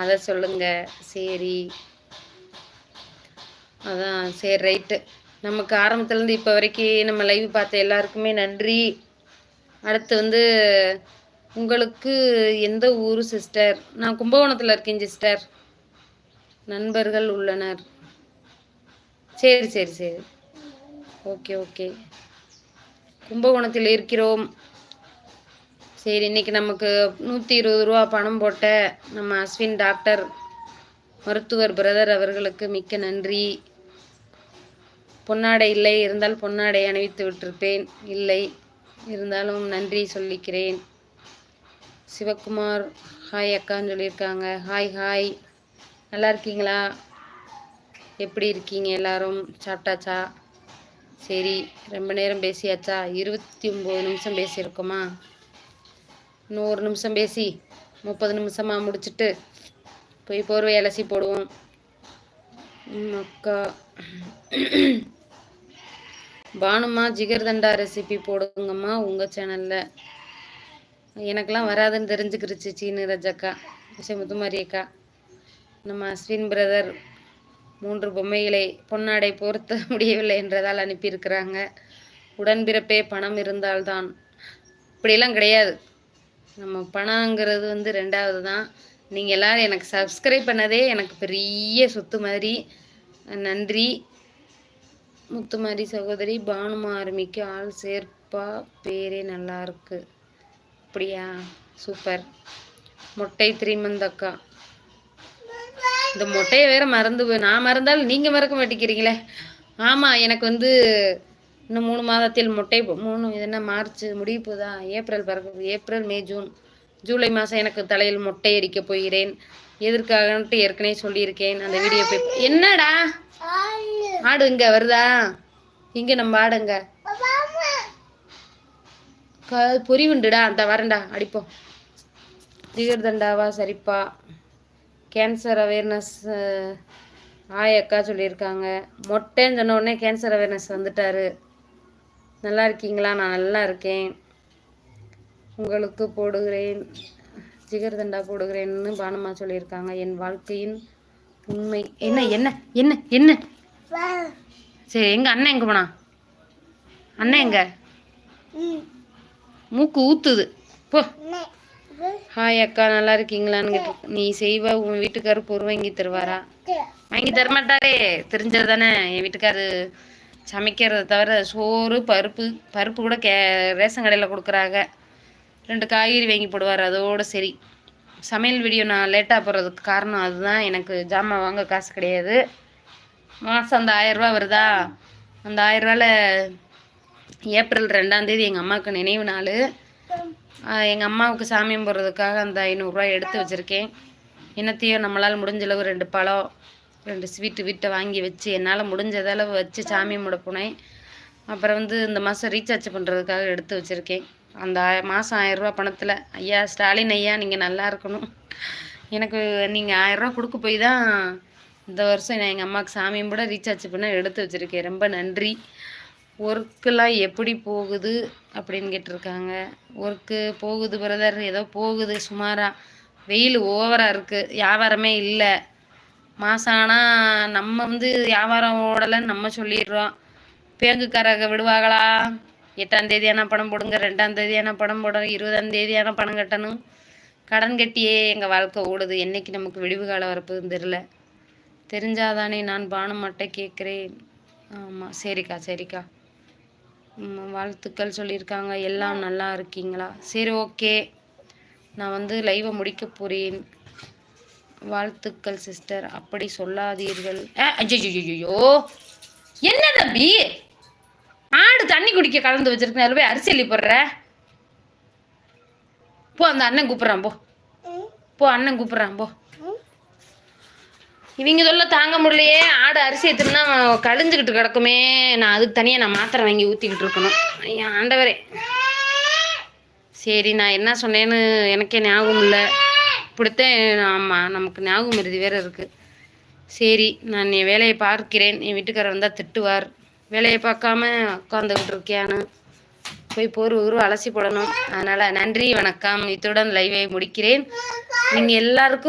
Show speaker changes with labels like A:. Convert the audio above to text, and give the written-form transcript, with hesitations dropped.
A: அதை சொல்லுங்க. சரி, அதான் சரி, ரைட்டு. நமக்கு ஆரம்பத்துலேருந்து இப்போ வரைக்கும் நம்ம லைவ் பார்த்த எல்லாருக்குமே நன்றி. அடுத்து வந்து உங்களுக்கு எந்த ஊர் சிஸ்டர்? நான் கும்பகோணத்தில் இருக்கேன் சிஸ்டர். நண்பர்கள் உள்ளனர். சரி சரி சரி, ஓகே ஓகே. கும்பகோணத்தில் இருக்கிறோம். சரி, இன்னைக்கு நமக்கு 120 ரூபா பணம் போட்ட நம்ம அஸ்வின் டாக்டர் மருத்துவர் பிரதர் அவர்களுக்கு மிக்க நன்றி. பொன்னாடை இல்லை, இருந்தால் பொன்னாடை அணிவித்து விட்டிருப்பேன். இல்லை, இருந்தாலும் நன்றி சொல்லிக்கிறேன். சிவகுமார் ஹாய் அக்கான்னு சொல்லியிருக்காங்க. ஹாய் ஹாய், நல்லா இருக்கீங்களா? எப்படி இருக்கீங்க எல்லாரும்? சாப்பிட்டாச்சா? சரி, ரொம்ப நேரம் பேசியாச்சா? 29 நிமிஷம் பேசியிருக்கோமா? இன்னும் 1 நிமிஷம் பேசி 30 நிமிஷமாக முடிச்சுட்டு போய் போர்வை அலசி போடுவோம். அக்கா பானுமா ஜிகர்தண்டா ரெசிபி போடுங்கம்மா உங்கள் சேனலில். எனக்கெல்லாம் வராதுன்னு தெரிஞ்சுக்கிருச்சு சீனு ரஜக்கா, முத்துமாரி அக்கா. நம்ம அஸ்வின் பிரதர் 3 பொம்மைகளை பொன்னாடை பொருத்த முடியவில்லை என்றதால் அனுப்பியிருக்கிறாங்க. உடன்பிறப்பே பணம் இருந்தால்தான். இப்படியெல்லாம் கிடையாது. நம்ம பணங்கிறது வந்து 2வது தான். நீங்கள் எல்லோரும் எனக்கு சப்ஸ்கிரைப் பண்ணதே எனக்கு பெரிய சொத்து மாதிரி. நன்றி. முத்துமாரி சகோதரி பானுமாருமிக்கு ஆள் சேர்ப்பா பேரே நல்லா இருக்கு. அப்படியா, சூப்பர். மொட்டை 3 மந்த் அக்கா. இந்த மொட்டையை வேற மறந்து போய் நான் மறந்தாலும் நீங்கள் மறக்க மாட்டேங்கிறீங்களே. ஆமாம், எனக்கு வந்து இன்னும் 3 மாதத்தில் மொட்டை 3 இது என்ன மார்ச் முடிய போதா? ஏப்ரல் பிறகு ஏப்ரல் மே ஜூன் ஜூலை மாதம் எனக்கு தலையில் மொட்டை அடிக்க போகிறேன். எதற்காகன்ட்டு ஏற்கனவே சொல்லியிருக்கேன். அந்த வீடியோ போய் என்னடா ஆடு இங்கே வருதா? இங்கே நம்ம ஆடுங்க பொறிவுண்டுடா. அந்த வரண்டா அடிப்போம். ஜிகர்தண்டாவா? சரிப்பா. கேன்சர் அவேர்னஸ் ஆய் அக்கா சொல்லியிருக்காங்க. மொட்டைன்னு சொன்ன உடனே கேன்சர் அவேர்னஸ் வந்துட்டாரு. நல்லா இருக்கீங்களா? நான் நல்லா இருக்கேன். உங்களுக்கு போடுகிறேன், ஜிகர்தண்டா போடுகிறேன்னு பானுமா சொல்லியிருக்காங்க. என் வாழ்க்கையின் உண்மை என்ன என்ன என்ன என்ன? சரி, எங்கள் அண்ணன் எங்கே போனா? அண்ணன் எங்க? மூக்கு ஊத்துது போ. ஹாய் அக்கா, நல்லா இருக்கீங்களான்னு கேட்டு நீ செய்வா? உன் வீட்டுக்காரர் பொருள் வாங்கி தருவாரா? வாங்கி தரமாட்டாரே, தெரிஞ்சது தானே. என் வீட்டுக்காரு சமைக்கிறத தவிர சோறு பருப்பு கூட ரேஷன் கடையில் கொடுக்குறாங்க. 2 காய்கறி வாங்கி போடுவார், அதோடு சரி. சமையல் வீடியோ நான் லேட்டாக போடுறதுக்கு காரணம் அதுதான். எனக்கு ஜாமான் வாங்க காசு கிடையாது. மாதம் அந்த 1000 ரூபா வருதா, அந்த 1000 ரூபாவில் ஏப்ரல் 2ஆம் தேதி எங்கள் அம்மாவுக்கு நினைவு நாள். எங்கள் அம்மாவுக்கு சாமியம் போடுறதுக்காக அந்த 500 ரூபா எடுத்து வச்சுருக்கேன். என்னத்தையும் நம்மளால் முடிஞ்சளவு 2 பழம் 2 ஸ்வீட்டு வீட்டை வாங்கி வச்சு என்னால் முடிஞ்சதளவு வச்சு சாமி முட போனேன். அப்புறம் வந்து இந்த மாதம் ரீசார்ஜ் பண்ணுறதுக்காக எடுத்து வச்சுருக்கேன். அந்த மாதம் 1000 ரூபா பணத்தில் ஐயா ஸ்டாலின் ஐயா, நீங்கள் நல்லா இருக்கணும். எனக்கு நீங்கள் 1000 ரூபா கொடுக்க போய் தான் இந்த வருஷம் நான் எங்கள் அம்மாவுக்கு சாமியும் கூட ரீசார்ஜ் பண்ண எடுத்து வச்சுருக்கேன். ரொம்ப நன்றி. ஒர்க்கெல்லாம் எப்படி போகுது அப்படின்னு கேட்டிருக்காங்க. ஒர்க்கு போகுது பிரதர், ஏதோ போகுது சுமாராக. வெயில் ஓவராக இருக்குது, வியாபாரமே இல்லை. மாதம் ஆனால் நம்ம வந்து வியாபாரம் ஓடலைன்னு நம்ம சொல்லிடுறோம். பேங்குக்காரங்க விடுவாங்களா? 8ஆம் தேதி ஆனால் பணம் போடுங்க, 2ஆம் தேதி ஆனால் பணம் போடணும், 20ஆம் தேதி ஆனால் பணம் கட்டணும். கடன் கட்டியே எங்கள் வாழ்க்கை ஓடுது. என்றைக்கு நமக்கு விடிவு காலம் வரப்போகுதுன்னு தெரில. தெரிஞ்சாதானே நான் பானுமாட்டை கேட்குறேன். ஆமாம், சரிக்கா சரிக்கா. வாழ்த்துக்கள் சொல்லியிருக்காங்க. எல்லாம் நல்லா இருக்கீங்களா? சரி, ஓகே. நான் வந்து லைவை முடிக்க போகிறேன். வாழ்த்துக்கள் சிஸ்டர், அப்படி சொல்லாதீர்கள். ஐயோ, என்ன தம்பி ஆடு தண்ணி குடிக்க கலந்து வச்சிருக்கேன், அதில் போய் அரிசி அள்ளி போடுற? போ, அந்த அண்ணன் கூப்பிட்றான், போ அண்ணன் கூப்பிட்றான், போ. இவங்க சொல்ல தாங்க முடியலையே. ஆடு அரிசி எடுத்துன்னா கழிஞ்சுக்கிட்டு கிடக்குமே. நான் அதுக்கு தனியாக நான் மாத்திரை வாங்கி ஊற்றிக்கிட்டு இருக்கணும். ஐயா ஆண்டவரே. சரி, நான் என்ன சொன்னேன்னு எனக்கே ஞாபகம் இல்லை. இப்படித்தான். ஆமாம், நமக்கு ஞாபகம் மருதி வேறு இருக்குது. சரி, நான் என் வேலையை பார்க்கிறேன். என் வீட்டுக்காரர் வந்தால் திட்டுவார், வேலையை பார்க்காம உட்காந்துக்கிட்டு இருக்கியான்னு. போய் போர்வை அலசி போடணும். அதனால் நன்றி, வணக்கம். இத்துடன் லைவை முடிக்கிறேன். நீங்கள் எல்லாருக்கும்